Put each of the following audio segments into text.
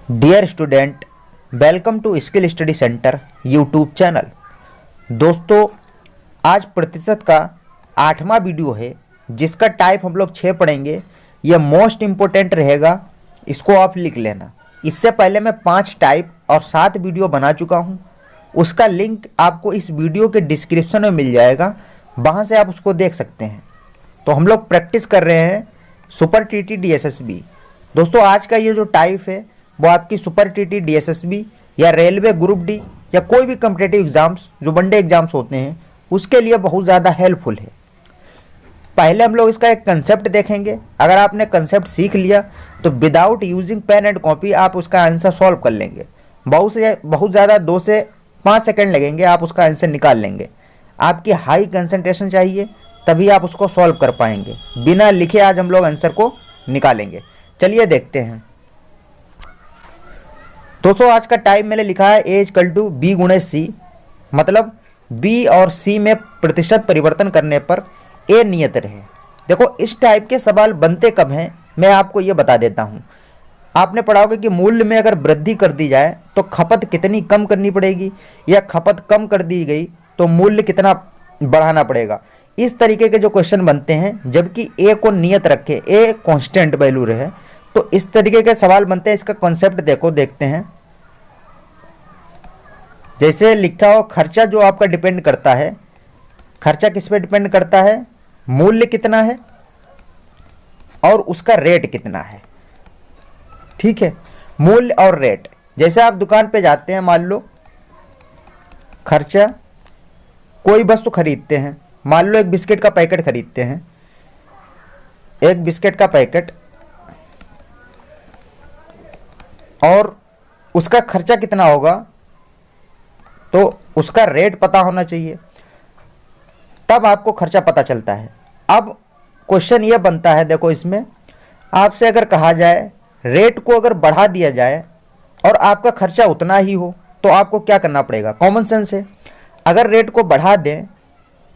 Dear student, welcome to skill study centre YouTube channel. दोस्तों, आज प्रतिशत का 8वां वीडियो है जिसका टाइप हम लोग 6 पढ़ेंगे। यह मोस्ट इम्पोर्टेंट रहेगा, इसको आप लिख लेना। इससे पहले मैं 5 टाइप और 7 वीडियो बना चुका हूँ। उसका लिंक आपको इस वीडियो के डिस्क्रिप्शन में मिल जाएगा, वहाँ से आप उसको देख सकते हैं। तो हम लोग प्रैक्टिस कर रहे हैं सुपर टीटी डीएसएसबी। दोस्तों, आज का ये जो टाइप है वो आपकी सुपर टीटी डीएसएसबी या रेलवे ग्रुप डी या कोई भी कॉम्पिटिटिव एग्जाम्स जो वनडे एग्जाम्स होते हैं उसके लिए बहुत ज़्यादा हेल्पफुल है। पहले हम लोग इसका एक कंसेप्ट देखेंगे। अगर आपने कंसेप्ट सीख लिया तो without using pen and copy आप उसका आंसर सॉल्व कर लेंगे। बहुत ज़्यादा 2 से 5 सेकंड लगेंगे, आप उसका आंसर निकाल लेंगे। आपकी हाई कंसंट्रेशन चाहिए, तभी आप उसको सॉल्व कर पाएंगे। बिना लिखे आज हम लोग आंसर को निकालेंगे। चलिए देखते हैं। दोस्तों, आज का टाइप मैंने लिखा है ए इक्वल टू बी गुणे सी, मतलब बी और सी में प्रतिशत परिवर्तन करने पर ए नियत रहे। देखो, इस टाइप के सवाल बनते कब हैं मैं आपको ये बता देता हूँ। आपने पढ़ा होगा कि मूल्य में अगर वृद्धि कर दी जाए तो खपत कितनी कम करनी पड़ेगी, या खपत कम कर दी गई तो मूल्य कितना बढ़ाना पड़ेगा। इस तरीके के जो क्वेश्चन बनते हैं, जबकि ए को नियत रखे, ए कांस्टेंट वैल्यू रहे, तो इस तरीके के सवाल बनते हैं। इसका कॉन्सेप्ट देखते हैं। जैसे लिखा हो, खर्चा जो आपका डिपेंड करता है, खर्चा किस पे डिपेंड करता है? मूल्य कितना है और उसका रेट कितना है। ठीक है, मूल्य और रेट। जैसे आप दुकान पे जाते हैं, मान लो खर्चा, कोई वस्तु खरीदते हैं, मान लो एक बिस्किट का पैकेट खरीदते हैं, एक बिस्किट का पैकेट, और उसका खर्चा कितना होगा तो उसका रेट पता होना चाहिए, तब आपको खर्चा पता चलता है। अब क्वेश्चन ये बनता है, देखो इसमें आपसे अगर कहा जाए रेट को अगर बढ़ा दिया जाए और आपका खर्चा उतना ही हो तो आपको क्या करना पड़ेगा? कॉमन सेंस है। अगर रेट को बढ़ा दें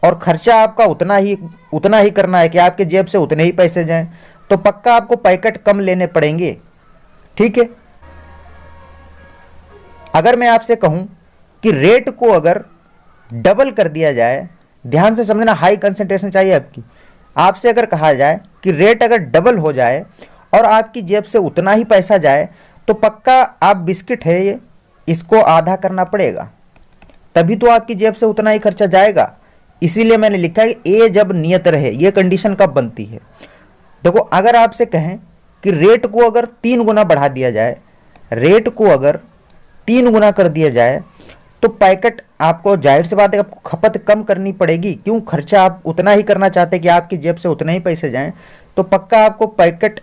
और खर्चा आपका उतना ही करना है कि आपके जेब से उतने ही पैसे जाएं, तो पक्का आपको पैकेट कम लेने पड़ेंगे। ठीक है। अगर मैं आपसे कहूं कि रेट को अगर डबल कर दिया जाए, ध्यान से समझना, हाई कंसंट्रेशन चाहिए आपकी। आपसे अगर कहा जाए कि रेट अगर डबल हो जाए और आपकी जेब से उतना ही पैसा जाए, तो पक्का आप बिस्किट है ये, इसको आधा करना पड़ेगा, तभी तो आपकी जेब से उतना ही खर्चा जाएगा। इसीलिए मैंने लिखा है कि ए जब नियत रहे। ये कंडीशन कब बनती है? देखो, अगर आपसे कहें कि रेट को अगर 3 गुना बढ़ा दिया जाए, रेट को अगर 3 गुना कर दिया जाए, तो पैकेट आपको, जाहिर सी बात है, आपको खपत कम करनी पड़ेगी। क्यों? खर्चा आप उतना ही करना चाहते हैं कि आपकी जेब से उतने ही पैसे जाएं, तो पक्का आपको पैकेट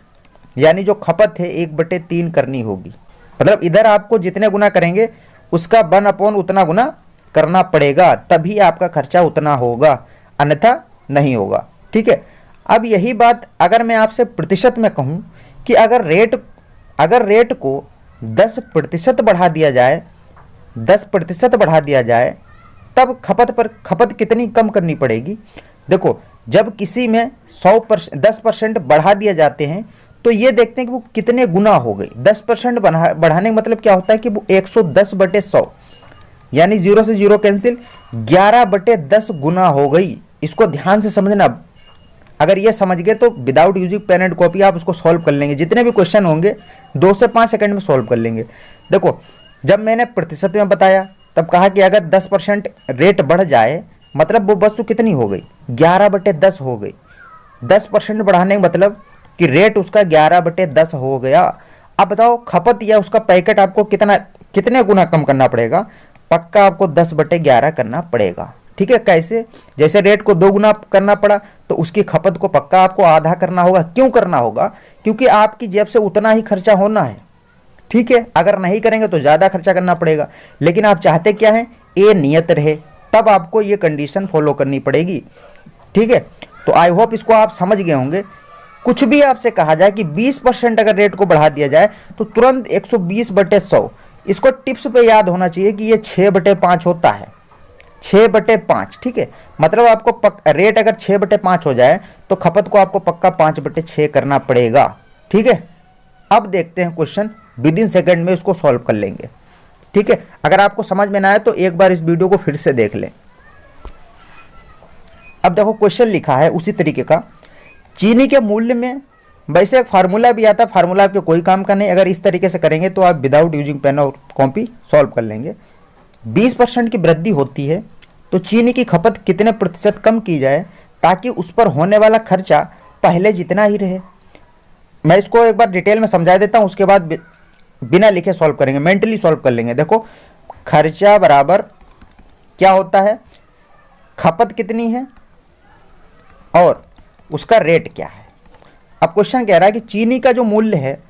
यानी जो खपत है 1/3 करनी होगी। मतलब इधर आपको जितने गुना करेंगे उसका 1/, उतना गुना करना पड़ेगा, तभी आपका खर्चा उतना होगा, अन्यथा नहीं होगा। ठीक है। अब यही बात अगर मैं आपसे प्रतिशत में कहूँ कि अगर रेट को 10% बढ़ा दिया जाए, 10% बढ़ा दिया जाए, तब खपत कितनी कम करनी पड़ेगी? देखो, जब किसी में 10% बढ़ा दिए जाते हैं तो ये देखते हैं कि वो कितने गुना हो गई। 10% बढ़ाने का मतलब क्या होता है कि वो 110/100, यानी 0 से 0 कैंसिल, 11/10 गुना हो गई। इसको ध्यान से समझना। अगर ये समझ गए तो without using pen and copy आप उसको सॉल्व कर लेंगे। जितने भी क्वेश्चन होंगे 2 से 5 सेकंड में सॉल्व कर लेंगे। देखो, जब मैंने प्रतिशत में बताया तब कहा कि अगर 10% रेट बढ़ जाए, मतलब वो वस्तु कितनी हो गई? 11/10 हो गई। 10% बढ़ाने का मतलब कि रेट उसका 11/10 हो गया। अब बताओ, खपत या उसका पैकेट आपको कितने गुना कम करना पड़ेगा? पक्का आपको 10/11 करना पड़ेगा। ठीक है। कैसे? जैसे रेट को 2 गुना करना पड़ा तो उसकी खपत को पक्का आपको आधा करना होगा। क्यों करना होगा? क्योंकि आपकी जेब से उतना ही खर्चा होना है। ठीक है। अगर नहीं करेंगे तो ज़्यादा खर्चा करना पड़ेगा। लेकिन आप चाहते क्या है? ए नियत रहे, तब आपको ये कंडीशन फॉलो करनी पड़ेगी। ठीक है। तो आई होप इसको आप समझ गए होंगे। कुछ भी आपसे कहा जाए कि 20% अगर रेट को बढ़ा दिया जाए तो तुरंत 120/100, इसको टिप्स पे याद होना चाहिए कि ये 6/5 होता है। 6/5। ठीक है। मतलब आपको रेट अगर 6/5 हो जाए तो खपत को आपको पक्का 5/6 करना पड़ेगा। ठीक है। अब देखते हैं क्वेश्चन विद इन सेकेंड में इसको सॉल्व कर लेंगे। ठीक है, अगर आपको समझ में ना आए तो एक बार इस वीडियो को फिर से देख लें। अब देखो क्वेश्चन लिखा है उसी तरीके का, चीनी के मूल्य में, वैसे एक फार्मूला भी आता है, फार्मूला आपके कोई काम का नहीं, अगर इस तरीके से करेंगे तो आप विदाउट यूजिंग पेन और कॉपी सॉल्व कर लेंगे। 20% की वृद्धि होती है तो चीनी की खपत कितने प्रतिशत कम की जाए ताकि उस पर होने वाला खर्चा पहले जितना ही रहे। मैं इसको एक बार डिटेल में समझा देता हूँ, उसके बाद बिना लिखे सॉल्व करेंगे, मेंटली सॉल्व कर लेंगे। देखो खर्चा बराबर क्या होता है, खपत कितनी है और उसका रेट क्या है। अब क्वेश्चन कह रहा है कि चीनी का जो मूल्य है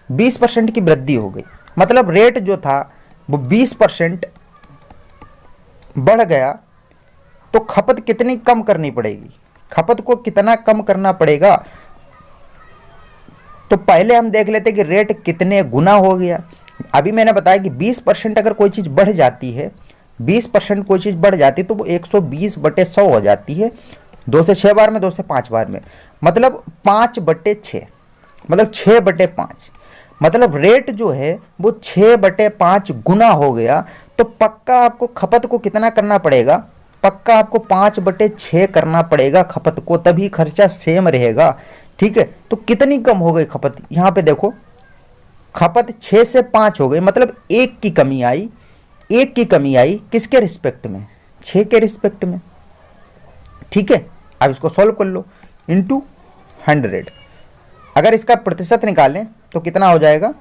20% की वृद्धि हो गई, मतलब रेट जो था वो 20% बढ़ गया, तो खपत कितनी कम करनी पड़ेगी, खपत को कितना कम करना पड़ेगा। तो पहले हम देख लेते कि रेट कितने गुना हो गया। अभी मैंने बताया कि 20% अगर कोई चीज़ बढ़ जाती है, 20% कोई चीज़ बढ़ जाती है तो वो 120/100 हो जाती है। 2 से 6 बार में, 2 से 5 बार में, मतलब 5/6, मतलब 6/5, मतलब रेट जो है वो 6/5 गुना हो गया। तो पक्का आपको खपत को कितना करना पड़ेगा, पक्का आपको 5/6 करना पड़ेगा खपत को, तभी खर्चा सेम रहेगा। ठीक है, तो कितनी कम हो गई खपत, यहाँ पे देखो खपत 6 से 5 हो गई, मतलब 1 की कमी आई। 1 की कमी आई किसके रिस्पेक्ट में, 6 के रिस्पेक्ट में। ठीक है, अब इसको सॉल्व कर लो, इंटू 100। अगर इसका प्रतिशत निकालें तो कितना हो जाएगा,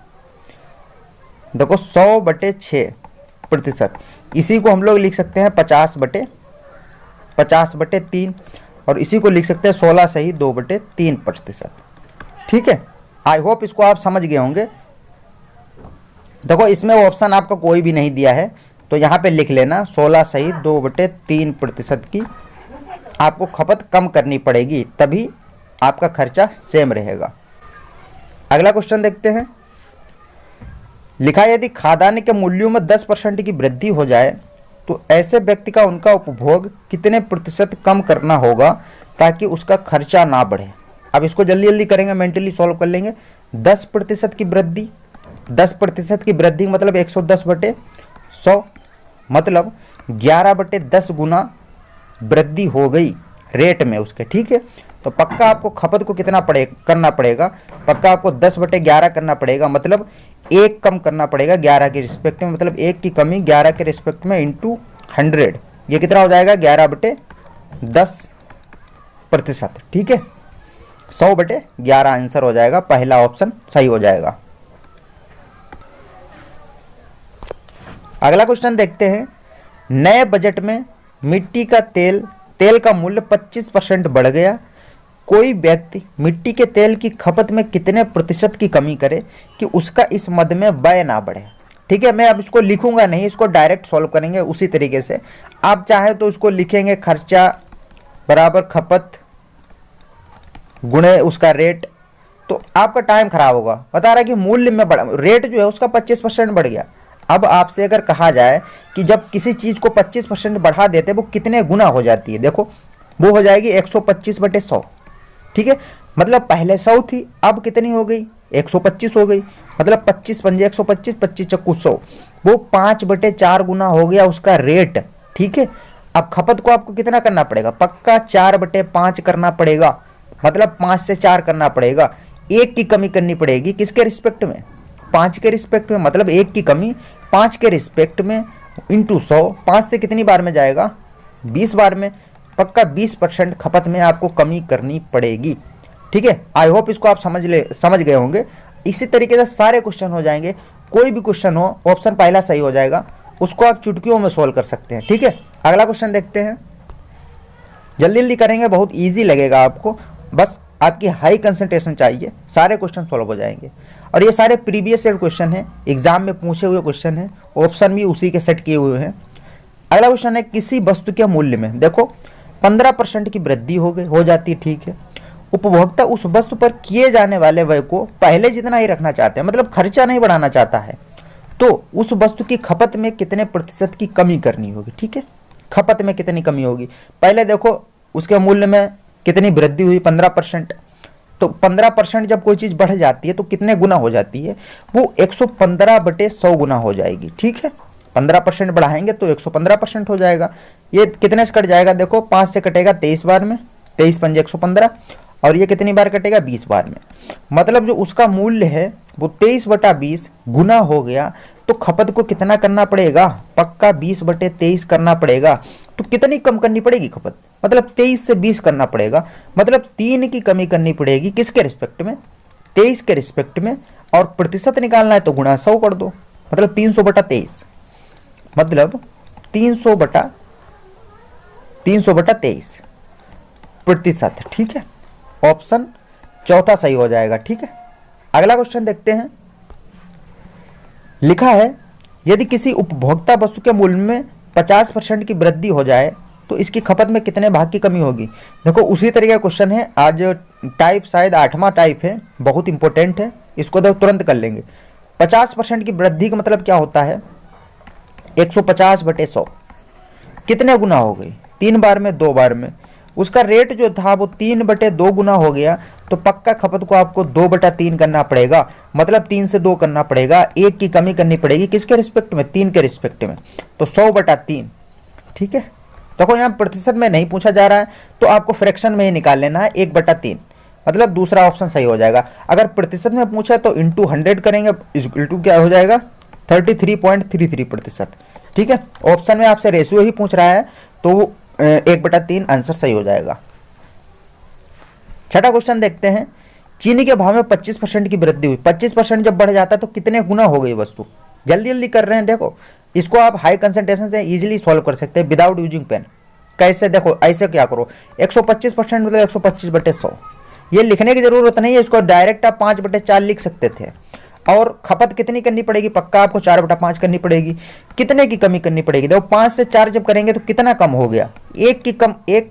देखो 100/6%, इसी को हम लोग लिख सकते हैं 50/3, और इसी को लिख सकते हैं 16 सही 2/3%। ठीक है, आई होप इसको आप समझ गए होंगे। देखो इसमें ऑप्शन आपका कोई भी नहीं दिया है, तो यहाँ पे लिख लेना 16 सही 2/3% की आपको खपत कम करनी पड़ेगी, तभी आपका खर्चा सेम रहेगा। अगला क्वेश्चन देखते हैं। लिखा है यदि खाद्यान्न के मूल्यों में 10% की वृद्धि हो जाए तो ऐसे व्यक्ति का उनका उपभोग कितने प्रतिशत कम करना होगा ताकि उसका खर्चा ना बढ़े। अब इसको जल्दी जल्दी करेंगे, मेंटली सॉल्व कर लेंगे। 10% की वृद्धि, 10% की वृद्धि मतलब 110/100, मतलब 11/10 गुना वृद्धि हो गई रेट में उसके। ठीक है, तो पक्का आपको खपत को कितना करना पड़ेगा, पक्का आपको 10/11 करना पड़ेगा, मतलब 1 कम करना पड़ेगा 11 के रिस्पेक्ट में, मतलब 1 की कमी 11 के रिस्पेक्ट में इंटू 100, ये कितना हो जाएगा 11/10%। ठीक है, 100/11 आंसर हो जाएगा, पहला ऑप्शन सही हो जाएगा। अगला क्वेश्चन देखते हैं। नए बजट में मिट्टी का तेल का मूल्य 25% बढ़ गया, कोई व्यक्ति मिट्टी के तेल की खपत में कितने प्रतिशत की कमी करे कि उसका इस मद में व्यय ना बढ़े। ठीक है, मैं अब इसको लिखूंगा नहीं, इसको डायरेक्ट सॉल्व करेंगे उसी तरीके से। आप चाहे तो इसको लिखेंगे खर्चा बराबर खपत गुणे उसका रेट, तो आपका टाइम खराब होगा। बता रहा है कि मूल्य में बढ़ा, रेट जो है उसका 25% बढ़ गया। अब आपसे अगर कहा जाए कि जब किसी चीज़ को 25% बढ़ा देते वो कितने गुना हो जाती है, देखो वो हो जाएगी 125/100। ठीक है, मतलब पहले 100 थी, अब कितनी हो गई 125 हो गई, मतलब 25 पंजे 125, 25 चक्कू 100, वो 5/4 गुना हो गया उसका रेट। ठीक है, अब खपत को आपको कितना करना पड़ेगा, पक्का 4/5 करना पड़ेगा, मतलब 5 से 4 करना पड़ेगा। 1 की कमी करनी पड़ेगी किसके रिस्पेक्ट में, 5 के रिस्पेक्ट में, मतलब 1 की कमी 5 के रिस्पेक्ट में इंटू 100, 5 से कितनी बार में जाएगा 20 बार में, पक्का 20% खपत में आपको कमी करनी पड़ेगी। ठीक है, आई होप इसको आप समझ गए होंगे। इसी तरीके से सारे क्वेश्चन हो जाएंगे, कोई भी क्वेश्चन हो ऑप्शन पहला सही हो जाएगा, उसको आप चुटकियों में सोल्व कर सकते हैं। ठीक है, अगला क्वेश्चन देखते हैं, जल्दी जल्दी करेंगे, बहुत ईजी लगेगा आपको, बस आपकी हाई कंसंट्रेशन चाहिए, सारे क्वेश्चन सॉल्व हो जाएंगे। और ये सारे प्रीवियस ईयर क्वेश्चन हैं, एग्जाम में पूछे हुए क्वेश्चन हैं, ऑप्शन भी उसी के सेट किए हुए हैं। अगला क्वेश्चन है किसी वस्तु के मूल्य में देखो 15% की वृद्धि हो जाती है। ठीक है, उपभोक्ता उस वस्तु पर किए जाने वाले व्यय को पहले जितना ही रखना चाहते हैं, मतलब खर्चा नहीं बढ़ाना चाहता है, तो उस वस्तु की खपत में कितने प्रतिशत की कमी करनी होगी। ठीक है, खपत में कितनी कमी होगी, पहले देखो उसके मूल्य में कितनी वृद्धि हुई 15%, तो 15% जब कोई चीज़ बढ़ जाती है तो कितने गुना हो जाती है, वो 115/100 गुना हो जाएगी। ठीक है, 15% बढ़ाएंगे तो 115% हो जाएगा। ये कितने से कट जाएगा, देखो 5 से कटेगा 23 बार में, 23 पंजे 115, और ये कितनी बार कटेगा, 20 बार में। मतलब जो उसका मूल्य है वो 23/20 गुना हो गया। तो खपत को कितना करना पड़ेगा, पक्का 20/23 करना पड़ेगा। तो कितनी कम करनी पड़ेगी खपत, मतलब 23 से 20 करना पड़ेगा, मतलब 3 की कमी करनी पड़ेगी। किसके रिस्पेक्ट में, 23 के रिस्पेक्ट में। और प्रतिशत निकालना है तो गुणा 100 कर दो, मतलब 300/23, मतलब 300/23 प्रतिशत। ठीक है, ऑप्शन चौथा सही हो जाएगा। ठीक है, अगला क्वेश्चन देखते हैं। लिखा है यदि किसी उपभोक्ता वस्तु के मूल्य में 50% की वृद्धि हो जाए तो इसकी खपत में कितने भाग की कमी होगी। देखो उसी तरीके का क्वेश्चन है, आज टाइप शायद 8वां टाइप है, बहुत इंपॉर्टेंट है, इसको तो तुरंत कर लेंगे। 50% की वृद्धि का मतलब क्या होता है, 150/100 कितने गुना हो गई, 3 बार में, 2 बार में। उसका रेट जो था वो 3/2 गुना हो गया, तो पक्का खपत को आपको 2/3 करना पड़ेगा, मतलब 3 से 2 करना पड़ेगा, 1 की कमी करनी पड़ेगी। किसके रिस्पेक्ट में, 3 के रिस्पेक्ट में, तो 100/3। ठीक है, देखो यहाँ प्रतिशत में नहीं पूछा जा रहा है तो आपको फ्रैक्शन में ही निकाल लेना है, 1/3, मतलब दूसरा ऑप्शन सही हो जाएगा। अगर प्रतिशत में पूछा तो इंटू 100 करेंगे, इक्वल टू क्या हो जाएगा, 33.33%। ठीक है, ऑप्शन में आपसे रेशियो ही पूछ रहा है तो 1/3 आंसर सही हो जाएगा। छठा क्वेश्चन देखते हैं। चीनी के भाव में 25% की वृद्धि हुई, 25% जब बढ़ जाता है तो कितने गुना हो गई वस्तु। जल्दी जल्दी कर रहे हैं, देखो इसको आप हाई कंसंट्रेशन से इजीली सॉल्व कर सकते हैं विदाउट यूजिंग पेन। कैसे, देखो ऐसे क्या करो, 125% मतलब 125/100, ये लिखने की जरूरत नहीं है, इसको डायरेक्ट आप 5/4 लिख सकते थे। और खपत कितनी करनी पड़ेगी, पक्का आपको 4/5 करनी पड़ेगी। कितने की कमी करनी पड़ेगी, देखो 5 से 4 जब करेंगे तो कितना कम हो गया, एक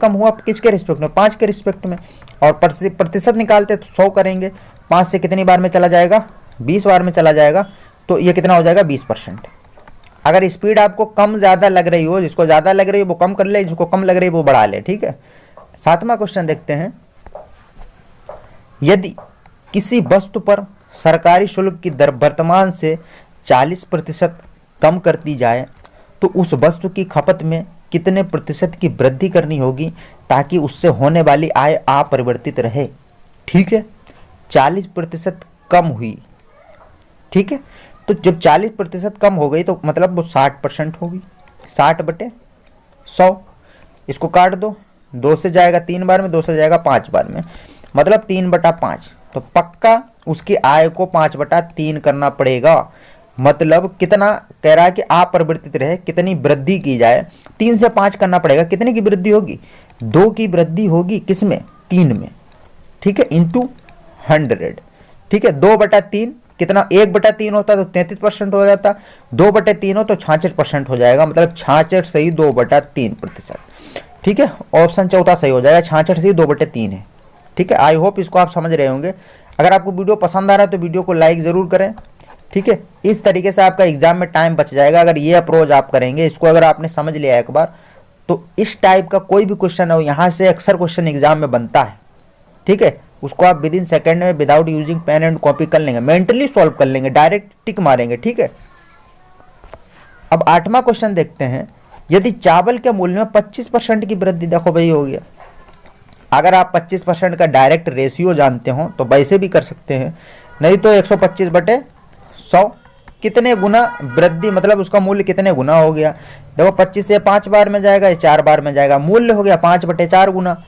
कम हुआ, किसके रिस्पेक्ट में, 5 के रिस्पेक्ट में। और प्रतिशत निकालते तो 100 करेंगे, 5 से कितनी बार में चला जाएगा, 20 बार में चला जाएगा, तो ये कितना हो जाएगा, 20%। अगर स्पीड आपको कम ज़्यादा लग रही हो, जिसको ज़्यादा लग रही है वो कम कर ले, जिसको कम लग रही है वो बढ़ा ले। ठीक है, 7वां क्वेश्चन देखते हैं। यदि किसी वस्तु पर सरकारी शुल्क की दर वर्तमान से 40% कम कर दी जाए तो उस वस्तु की खपत में कितने प्रतिशत की वृद्धि करनी होगी ताकि उससे होने वाली आय अपरिवर्तित रहे। ठीक है, 40% कम हुई। ठीक है, तो जब 40% कम हो गई तो मतलब वो 60% होगी, 60/100। इसको काट दो, 2 से जाएगा 3 बार में, 2 से जाएगा 5 बार में, मतलब 3/5। तो पक्का उसकी आय को 5/3 करना पड़ेगा। मतलब कितना कह रहा है कि अपरिवर्तित रहे, कितनी वृद्धि की जाए, 3 से 5 करना पड़ेगा। कितने की वृद्धि होगी, 2 की वृद्धि होगी, किसमें, 3 में। ठीक है, इंटू 100। ठीक है, 2/3 कितना, 1/3 होता तो 33% हो जाता, 2/3 हो तो 66% हो जाएगा, मतलब 66 से ही 2/3%। ठीक है, ऑप्शन चौथा सही हो जाएगा, 66 से ही 2/3 है। ठीक है, आई होप इसको आप समझ रहे होंगे। अगर आपको वीडियो पसंद आ रहा है तो वीडियो को लाइक ज़रूर करें। ठीक है, इस तरीके से आपका एग्जाम में टाइम बच जाएगा अगर ये अप्रोच आप करेंगे। इसको अगर आपने समझ लिया एक बार तो इस टाइप का कोई भी क्वेश्चन हो, यहाँ से अक्सर क्वेश्चन एग्जाम में बनता है। ठीक है, उसको आप विद इन सेकेंड में without using pen and copy कर लेंगे, मेंटली सॉल्व कर लेंगे, डायरेक्ट टिक मारेंगे। ठीक है, अब 8वां क्वेश्चन देखते हैं। यदि चावल के मूल्य में 25% की वृद्धि, देखो भाई हो गया। अगर आप 25% का डायरेक्ट रेशियो जानते हो तो वैसे भी कर सकते हैं, नहीं तो 125/100 कितने गुना वृद्धि, मतलब उसका मूल्य कितने गुना हो गया। देखो 25 से 5 बार में जाएगा, 4 बार में जाएगा, मूल्य हो गया 5/4 गुना।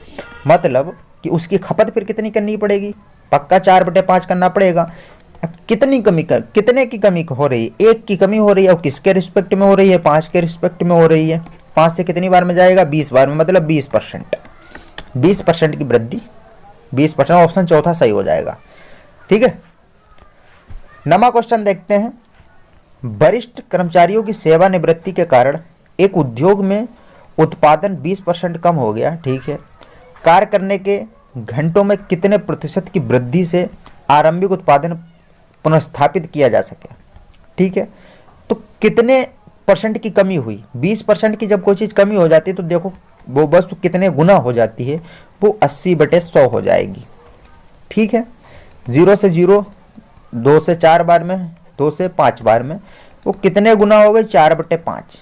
मतलब कि उसकी खपत फिर कितनी करनी पड़ेगी, पक्का 4/5 करना पड़ेगा। अब कितने की कमी हो रही है, 1 की कमी हो रही है, और किसके रिस्पेक्ट में हो रही है, 5 के रिस्पेक्ट में हो रही है। 5 से कितनी बार में जाएगा, 20 बार में, मतलब 20%। 20% की वृद्धि, 20%, ऑप्शन चौथा सही हो जाएगा। ठीक है, 9वां क्वेश्चन देखते हैं। वरिष्ठ कर्मचारियों की सेवानिवृत्ति के कारण एक उद्योग में उत्पादन 20% कम हो गया। ठीक है, कार्य करने के घंटों में कितने प्रतिशत की वृद्धि से आरंभिक उत्पादन पुनर्स्थापित किया जा सके। ठीक है, तो कितने परसेंट की कमी हुई, 20% की जब कोई चीज़ कमी हो जाती है तो देखो वो वस्तु कितने गुना हो जाती है, वो 80/100 हो जाएगी। ठीक है, 0 से 0, 2 से 4 बार में, 2 से 5 बार में, वो कितने गुना हो गए? 4/5।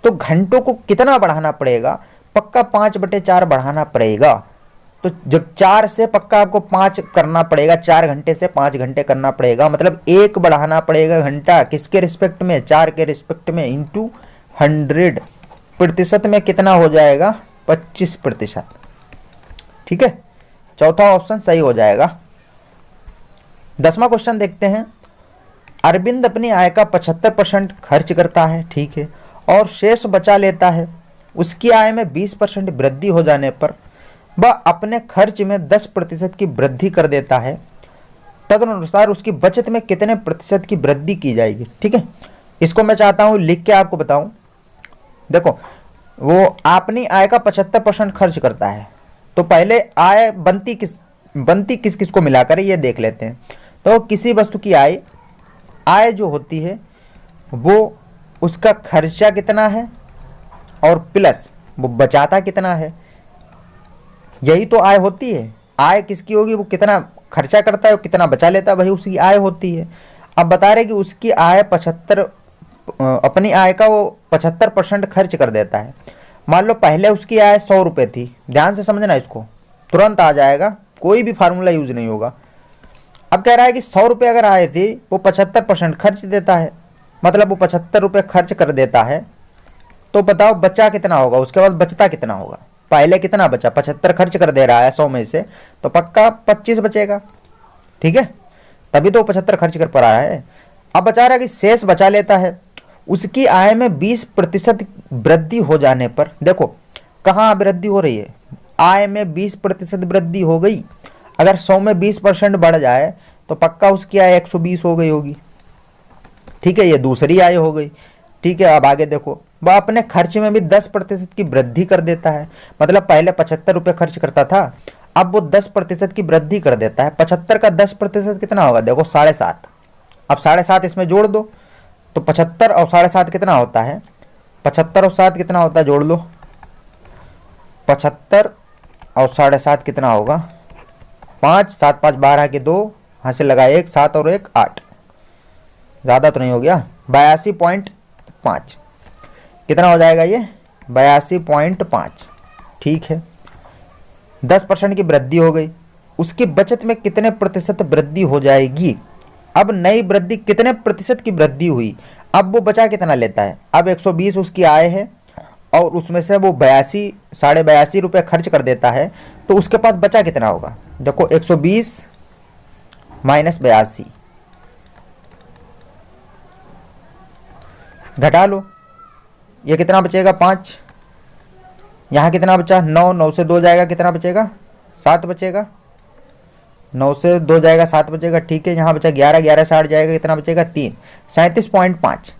तो घंटों को कितना बढ़ाना पड़ेगा? पक्का 5/4 बढ़ाना पड़ेगा। तो जब 4 से पक्का आपको 5 करना पड़ेगा, 4 घंटे से 5 घंटे करना पड़ेगा, मतलब 1 बढ़ाना पड़ेगा घंटा, किसके रिस्पेक्ट में? 4 के रिस्पेक्ट में, इंटू 100 प्रतिशत में कितना हो जाएगा? 25%। ठीक है, चौथा ऑप्शन सही हो जाएगा। 10वां क्वेश्चन देखते हैं। अरविंद अपनी आय का 75% खर्च करता है, ठीक है, और शेष बचा लेता है। उसकी आय में 20% वृद्धि हो जाने पर वह अपने खर्च में 10% की वृद्धि कर देता है। तदनुसार उसकी बचत में कितने प्रतिशत की वृद्धि की जाएगी? ठीक है, इसको मैं चाहता हूं लिख के आपको बताऊं। देखो, वो अपनी आय का 75% खर्च करता है, तो पहले आय बनती किस किस को मिलाकर ये देख लेते हैं। तो किसी वस्तु की आय जो होती है वो उसका खर्चा कितना है और प्लस वो बचाता कितना है, यही तो आय होती है। आय किसकी होगी? वो कितना खर्चा करता है और कितना बचा लेता है, वही उसकी आय होती है। अब बता रहे कि उसकी आय 75, अपनी आय का वो 75% खर्च कर देता है। मान लो पहले उसकी आय 100 रुपये थी, ध्यान से समझना, इसको तुरंत आ जाएगा, कोई भी फार्मूला यूज नहीं होगा। अब कह रहा है कि 100 रुपये अगर आए थे, वो 75% खर्च देता है, मतलब वो 75 रुपये खर्च कर देता है। तो बताओ बचा कितना होगा, उसके बाद बचता कितना होगा? पहले कितना बचा? 75 खर्च कर दे रहा है 100 में से, तो पक्का 25 बचेगा। ठीक है, तभी तो 75 खर्च कर पा रहा है। अब बचा रहा है कि शेष बचा लेता है। उसकी आय में 20% वृद्धि हो जाने पर, देखो कहाँ वृद्धि हो रही है? आय में 20% वृद्धि हो गई। अगर 100 में 20% बढ़ जाए तो पक्का उसकी आय 120 हो गई होगी। ठीक है, ये दूसरी आय हो गई। ठीक है, अब आगे देखो, वह अपने खर्च में भी 10% की वृद्धि कर देता है। मतलब पहले 75 रुपये खर्च करता था, अब वो 10% की वृद्धि कर देता है। 75 का 10% कितना होगा? देखो 7.5। अब 7.5 इसमें जोड़ दो, तो 75 और 7.5 कितना होता है? 75 और 7 कितना होता है? जोड़ लो, 75 और 7.5 कितना होगा? 5, 7 5 12 के 2, यहाँ से लगा 1, 7 और 1 8, ज़्यादा तो नहीं हो गया? 82.5 कितना हो जाएगा ये? 82.5। ठीक है, 10% की वृद्धि हो गई। उसकी बचत में कितने प्रतिशत वृद्धि हो जाएगी? अब नई वृद्धि कितने प्रतिशत की वृद्धि हुई? अब वो बचा कितना लेता है? अब 120 उसकी आय है और उसमें से वो 82 रुपये खर्च कर देता है, तो उसके पास बचा कितना होगा? देखो 120 माइनस 82, घटा लो, ये कितना बचेगा? 5। यहाँ कितना बचा? 9, 9 से 2 जाएगा, कितना बचेगा? 7 बचेगा। 9 से 2 जाएगा, 7 बचेगा। ठीक है, यहाँ बचा 11, 11 से 8 जाएगा, कितना बचेगा? 3, 37.5।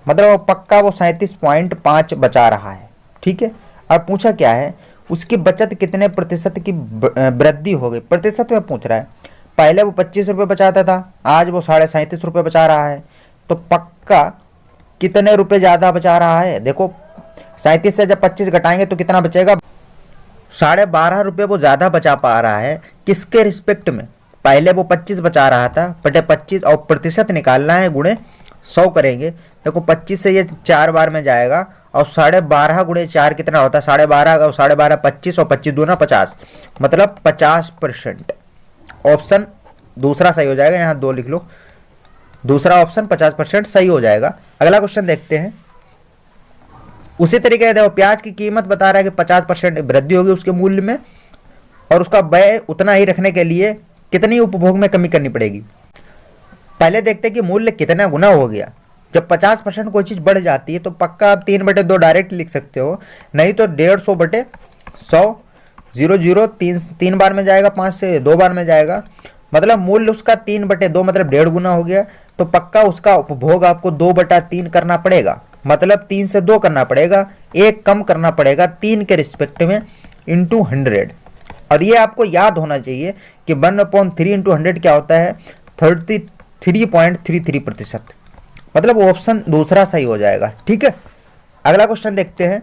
मतलब वो पक्का वो 37.5 बचा रहा है। ठीक है, और पूछा क्या है? उसकी बचत कितने प्रतिशत की वृद्धि हो गई? प्रतिशत में पूछ रहा है। पहले वो 25 रुपये बचाता था, आज वो 37.5 रुपये बचा रहा है, तो पक्का कितने रुपए ज़्यादा बचा रहा है? देखो 37 से जब 25 घटाएंगे तो कितना बचेगा? 12.5 रुपये वो ज़्यादा बचा पा रहा है। किसके रिस्पेक्ट में? पहले वो 25 बचा रहा था, बटे 25, और प्रतिशत निकालना है, गुणे 100 करेंगे। देखो 25 से ये 4 बार में जाएगा, और 12.5 गुणे 4 कितना होता है? 12.5 और 12.5 25, और 25 दूना 50, मतलब 50%। ऑप्शन दूसरा सही हो जाएगा, यहाँ 2 लिख लो, दूसरा ऑप्शन 50% सही हो जाएगा। अगला क्वेश्चन देखते हैं। उसी तरीके से देखो, प्याज की कीमत बता रहा है कि 50% वृद्धि होगी उसके मूल्य में, और उसका व्यय उतना ही रखने के लिए कितनी उपभोग में कमी करनी पड़ेगी। पहले देखते हैं कि मूल्य कितना गुना हो गया। जब 50% कोई चीज़ बढ़ जाती है तो पक्का आप 3/2 डायरेक्ट लिख सकते हो, नहीं तो 150/100, 0 3 बार में जाएगा, 5 से 2 बार में जाएगा, मतलब मूल्य उसका 3/2 मतलब 1.5 गुना हो गया। तो पक्का उसका उपभोग आपको 2/3 करना पड़ेगा, मतलब 3 से 2 करना पड़ेगा, 1 कम करना पड़ेगा 3 के रिस्पेक्ट में, इंटू 100। और ये आपको याद होना चाहिए कि 1/3 इंटू 100 क्या होता है? 33.33%। मतलब ऑप्शन दूसरा सही हो जाएगा। ठीक है, अगला क्वेश्चन देखते हैं।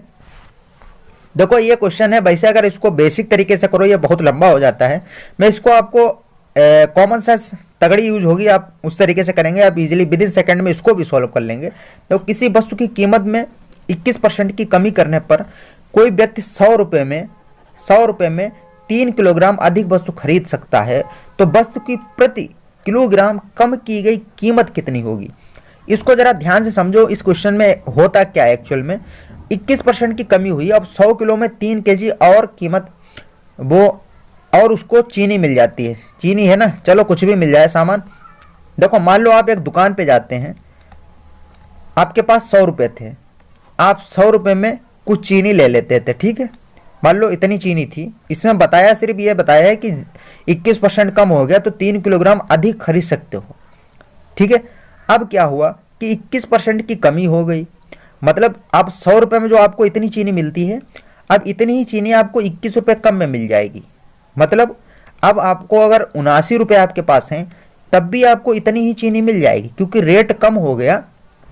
देखो ये क्वेश्चन है, वैसे अगर इसको बेसिक तरीके से करो ये बहुत लंबा हो जाता है। मैं इसको आपको कॉमन सेंस तगड़ी यूज होगी, आप उस तरीके से करेंगे, आप इजीली विद इन सेकंड में इसको भी सॉल्व कर लेंगे। तो किसी वस्तु की कीमत में 21% की कमी करने पर कोई व्यक्ति 100 रुपये में 3 किलोग्राम अधिक वस्तु खरीद सकता है, तो वस्तु की प्रति किलोग्राम कम की गई कीमत कितनी होगी। इसको जरा ध्यान से समझो, इस क्वेश्चन में होता क्या है एक्चुअल में। 21% की कमी हुई, अब 100 किलो में 3 केजी और कीमत वो, और उसको चीनी मिल जाती है, चीनी है ना, चलो कुछ भी मिल जाए सामान। देखो मान लो आप एक दुकान पे जाते हैं, आपके पास 100 रुपये थे, आप 100 रुपये में कुछ चीनी ले लेते थे, ठीक है। मान लो इतनी चीनी थी, इसमें बताया, सिर्फ ये बताया है कि 21% कम हो गया तो 3 किलोग्राम अधिक खरीद सकते हो, ठीक है। अब क्या हुआ कि 21% की कमी हो गई, मतलब अब 100 रुपये में जो आपको इतनी चीनी मिलती है, अब इतनी ही चीनी आपको 21 रुपये कम में मिल जाएगी। मतलब अब आपको अगर 79 रुपये आपके पास हैं, तब भी आपको इतनी ही चीनी मिल जाएगी, क्योंकि रेट कम हो गया,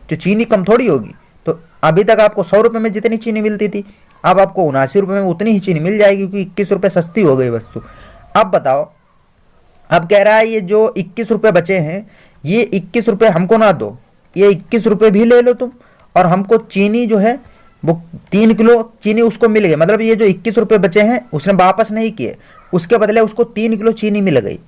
तो चीनी कम थोड़ी होगी। तो अभी तक आपको 100 रुपये में जितनी चीनी मिलती थी, अब आपको 79 रुपये में उतनी ही चीनी मिल जाएगी, क्योंकि 21 रुपये सस्ती हो गई वस्तु। अब बताओ, अब कह रहा है ये जो 21 रुपये बचे हैं, ये 21 रुपये हमको ना दो, ये 21 रुपये भी ले लो तुम, और हमको चीनी जो है वो 3 किलो चीनी उसको मिल गई। मतलब ये जो 21 रुपये बचे हैं उसने वापस नहीं किए, उसके बदले उसको 3 किलो चीनी मिल गई।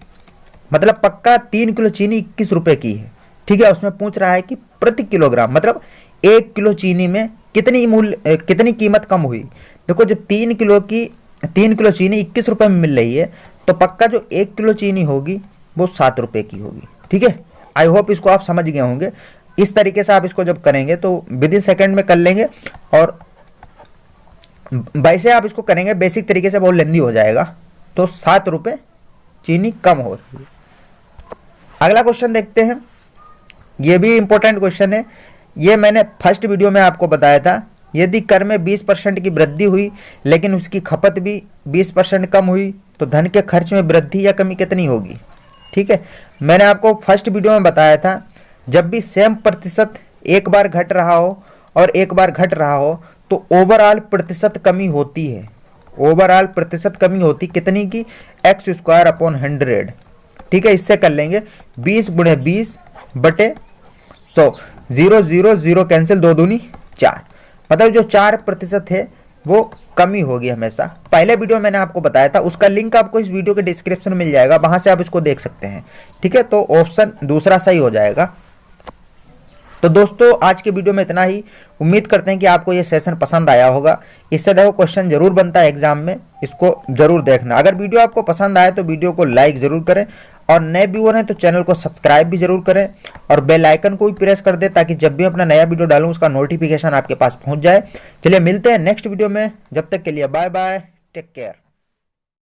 मतलब पक्का 3 किलो चीनी 21 रुपये की है, ठीक है। उसमें पूछ रहा है कि प्रति किलोग्राम, मतलब 1 किलो चीनी में कितनी कीमत कम हुई। देखो जो 3 किलो चीनी 21 रुपये में मिल रही है, तो पक्का जो 1 किलो चीनी होगी वो 7 रुपये की होगी, ठीक है। आई होप इसको आप समझ गए होंगे। इस तरीके से आप इसको जब करेंगे तो विद इन सेकेंड में कर लेंगे, और वैसे आप इसको करेंगे बेसिक तरीके से बहुत लेंदी हो जाएगा। तो 7 रुपये चीनी कम हो रही है। अगला क्वेश्चन देखते हैं, ये भी इंपॉर्टेंट क्वेश्चन है। ये मैंने फर्स्ट वीडियो में आपको बताया था, यदि कर में 20% की वृद्धि हुई लेकिन उसकी खपत भी 20% कम हुई, तो धन के खर्च में वृद्धि या कमी कितनी होगी, ठीक है। मैंने आपको फर्स्ट वीडियो में बताया था, जब भी सेम प्रतिशत एक बार घट रहा हो और एक बार घट रहा हो, तो ओवरऑल प्रतिशत कमी होती है। ओवरऑल प्रतिशत कमी होती कितनी की, x²/100, ठीक है। इससे कर लेंगे 20 × 20 बटे 100, 0 0 0 कैंसिल, 2 दूनी 4, मतलब जो 4% है वो कमी होगी हमेशा। पहले वीडियो मैंने आपको बताया था, उसका लिंक आपको इस वीडियो के डिस्क्रिप्शन में मिल जाएगा, वहां से आप इसको देख सकते हैं, ठीक है। तो ऑप्शन दूसरा सही हो जाएगा। तो दोस्तों आज के वीडियो में इतना ही। उम्मीद करते हैं कि आपको ये सेशन पसंद आया होगा। इससे देखो क्वेश्चन जरूर बनता है एग्जाम में, इसको जरूर देखना। अगर वीडियो आपको पसंद आए तो वीडियो को लाइक जरूर करें, और नए व्यूअर हैं तो चैनल को सब्सक्राइब भी जरूर करें, और बेल आइकन को भी प्रेस कर दें, ताकि जब भी अपना नया वीडियो डालूं उसका नोटिफिकेशन आपके पास पहुंच जाए। चलिए मिलते हैं नेक्स्ट वीडियो में, जब तक के लिए बाय बाय, टेक केयर।